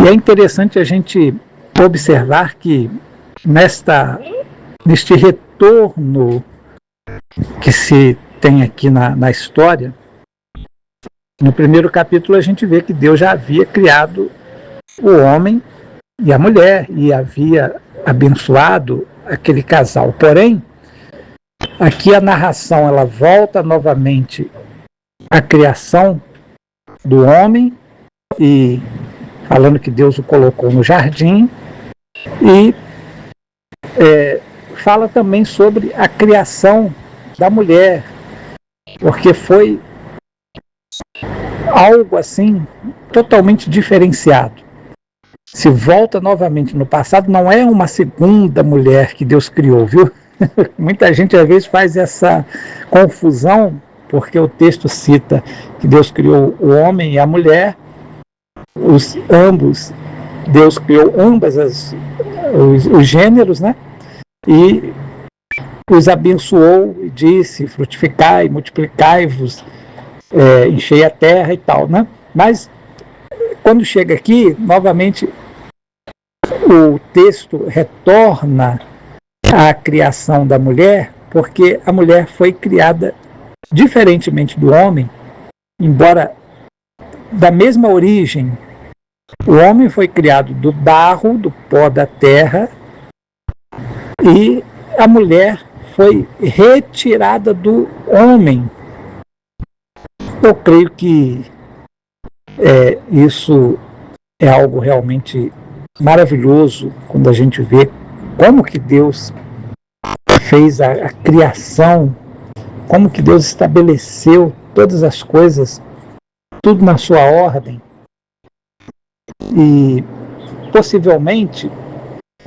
E é interessante a gente observar que neste retorno que se tem aqui na história, no primeiro capítulo a gente vê que Deus já havia criado o homem e a mulher e havia abençoado aquele casal. Porém, aqui a narração ela volta novamente à criação do homem e falando que Deus o colocou no jardim e fala também sobre a criação da mulher, porque foi algo assim totalmente diferenciado. Se volta novamente no passado, não é uma segunda mulher que Deus criou, viu? Muita gente às vezes faz essa confusão, porque o texto cita que Deus criou o homem e a mulher, Deus criou ambas os gêneros, né? E os abençoou e disse: frutificai, multiplicai-vos, enchei a terra e tal, né? Mas quando chega aqui, novamente o texto retorna à criação da mulher, porque a mulher foi criada diferentemente do homem, embora da mesma origem. O homem foi criado do barro, do pó da terra, e a mulher foi retirada do homem. Eu creio que isso é algo realmente maravilhoso quando a gente vê como que Deus fez a criação, como que Deus estabeleceu todas as coisas, tudo na sua ordem. E possivelmente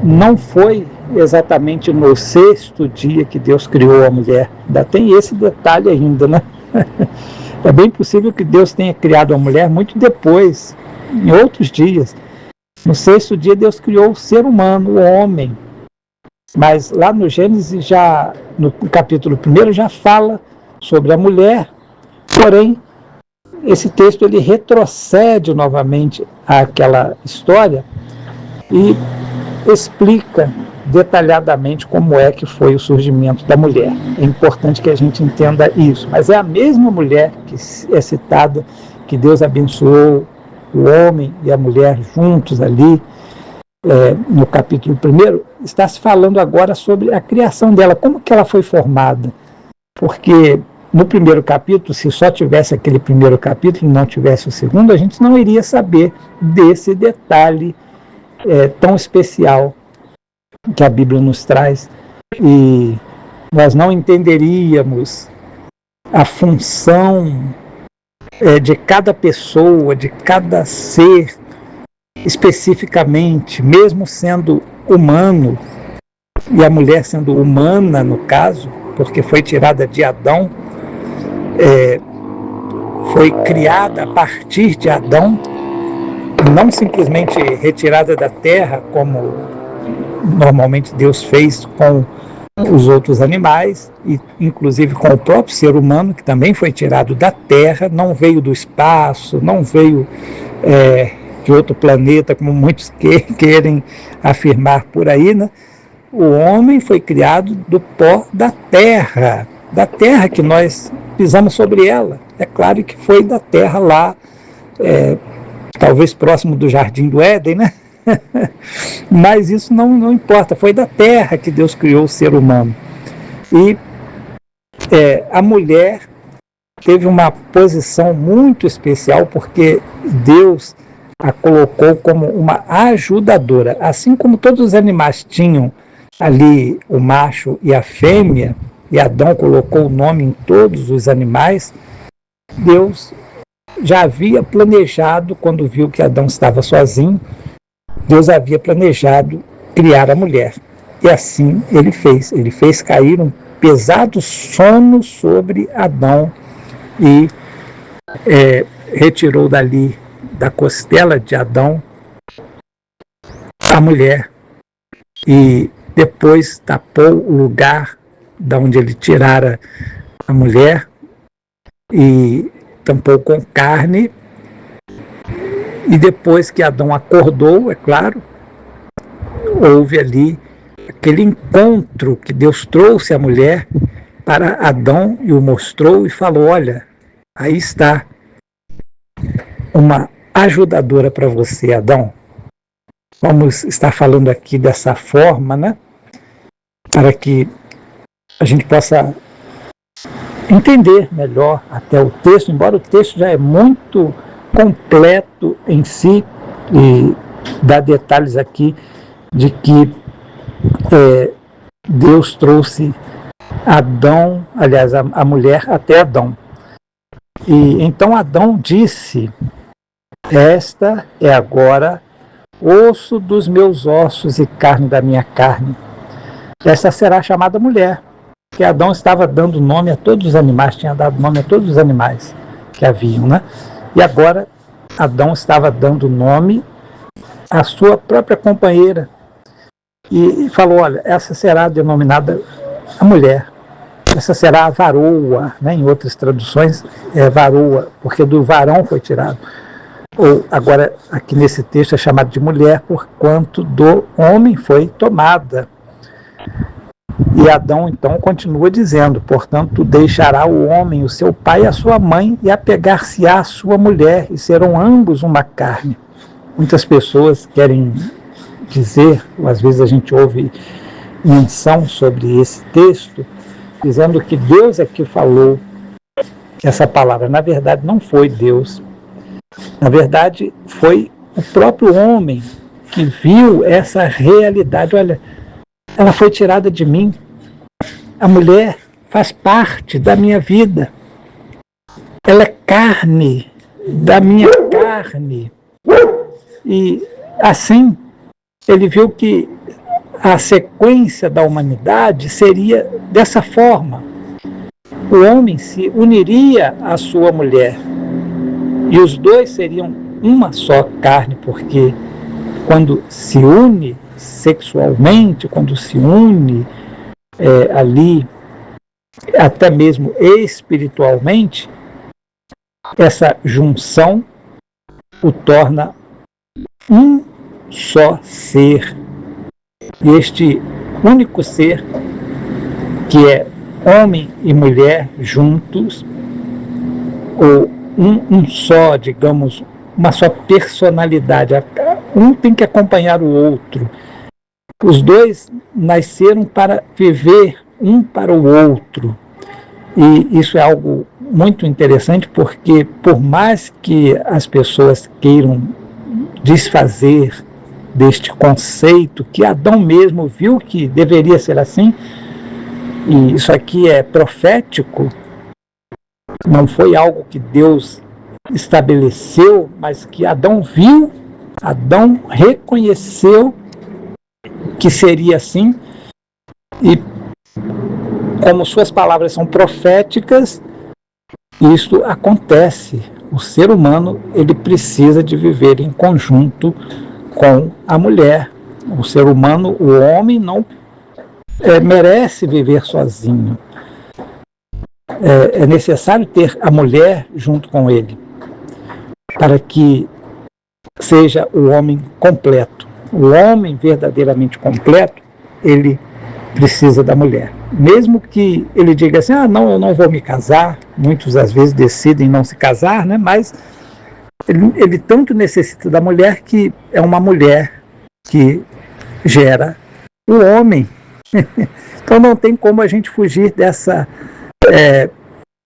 não foi exatamente no sexto dia que Deus criou a mulher. Ainda tem esse detalhe ainda, né? É bem possível que Deus tenha criado a mulher muito depois, em outros dias. No sexto dia Deus criou o ser humano, o homem. Mas lá no Gênesis, no capítulo 1, já fala sobre a mulher. Porém, esse texto ele retrocede novamente àquela história e explica detalhadamente como é que foi o surgimento da mulher. É importante que a gente entenda isso. Mas é a mesma mulher que é citada, que Deus abençoou o homem e a mulher juntos ali, no capítulo 1, está se falando agora sobre a criação dela, como que ela foi formada. Porque no primeiro capítulo, se só tivesse aquele primeiro capítulo e não tivesse o segundo, a gente não iria saber desse detalhe tão especial que a Bíblia nos traz, e nós não entenderíamos a função de cada pessoa, de cada ser especificamente, mesmo sendo humano, e a mulher sendo humana no caso, porque foi tirada de Adão, foi criada a partir de Adão, não simplesmente retirada da terra, como normalmente Deus fez com os outros animais, e inclusive com o próprio ser humano, que também foi tirado da terra, não veio do espaço, não veio de outro planeta, como muitos querem afirmar por aí, né? O homem foi criado do pó da terra que nós pisamos sobre ela. É claro que foi da terra lá, talvez próximo do Jardim do Éden, né? Mas isso não importa, foi da terra que Deus criou o ser humano. E a mulher teve uma posição muito especial, porque Deus a colocou como uma ajudadora. Assim como todos os animais tinham ali o macho e a fêmea, e Adão colocou o nome em todos os animais, Deus já havia planejado, quando viu que Adão estava sozinho, Deus havia planejado criar a mulher. E assim ele fez. Ele fez cair um pesado sono sobre Adão e retirou dali, da costela de Adão, a mulher, e depois tapou o lugar da onde ele tirara a mulher e tampou com carne, E depois que Adão acordou, é claro, houve ali aquele encontro que Deus trouxe a mulher para Adão e o mostrou e falou: olha, aí está uma ajudadora para você, Adão. Vamos estar falando aqui dessa forma, né? Para que a gente possa entender melhor até o texto, embora o texto já é muito completo em si e dá detalhes aqui de que Deus trouxe Adão, aliás, a mulher até Adão. E então Adão disse: esta é agora osso dos meus ossos e carne da minha carne. Essa será chamada mulher, porque Adão estava dando nome a todos os animais, tinha dado nome a todos os animais que haviam, né? E agora Adão estava dando nome à sua própria companheira e falou: olha, essa será denominada a mulher, essa será a varoa, né? Em outras traduções é varoa, porque do varão foi tirado. Ou agora aqui nesse texto é chamado de mulher, porquanto do homem foi tomada. E Adão então continua dizendo: portanto deixará o homem o seu pai e a sua mãe, e apegar-se-á à sua mulher, e serão ambos uma carne. Muitas pessoas querem dizer, ou às vezes a gente ouve menção sobre esse texto, dizendo que Deus é que falou essa palavra. Na verdade não foi Deus, na verdade foi o próprio homem que viu essa realidade. Olha, ela foi tirada de mim, a mulher faz parte da minha vida, ela é carne da minha carne. E assim ele viu que a sequência da humanidade seria dessa forma: o homem se uniria à sua mulher e os dois seriam uma só carne, porque quando se une sexualmente, quando se une ali, até mesmo espiritualmente, essa junção o torna um só ser. E este único ser, que é homem e mulher juntos, ou um só, digamos, uma só personalidade, um tem que acompanhar o outro. Os dois nasceram para viver um para o outro. E isso é algo muito interessante, porque por mais que as pessoas queiram desfazer deste conceito, que Adão mesmo viu que deveria ser assim, e isso aqui é profético, não foi algo que Deus estabeleceu, mas que Adão viu, Adão reconheceu que seria assim, e como suas palavras são proféticas, isso acontece. O ser humano, ele precisa de viver em conjunto com a mulher. O ser humano, o homem, não merece viver sozinho. É necessário ter a mulher junto com ele, para que seja o homem completo. O homem verdadeiramente completo, ele precisa da mulher. Mesmo que ele diga assim: ah, não, eu não vou me casar, muitos às vezes decidem não se casar, né? Mas ele tanto necessita da mulher que é uma mulher que gera o homem. Então não tem como a gente fugir dessa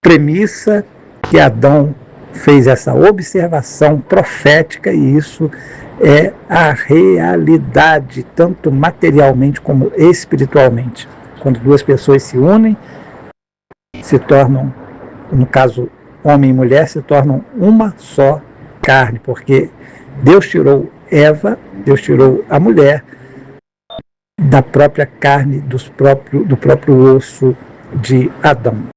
premissa que Adão fez, essa observação profética, e isso é a realidade, tanto materialmente como espiritualmente. Quando duas pessoas se unem, se tornam, no caso homem e mulher, se tornam uma só carne, porque Deus tirou Eva, Deus tirou a mulher da própria carne, do próprio osso de Adão.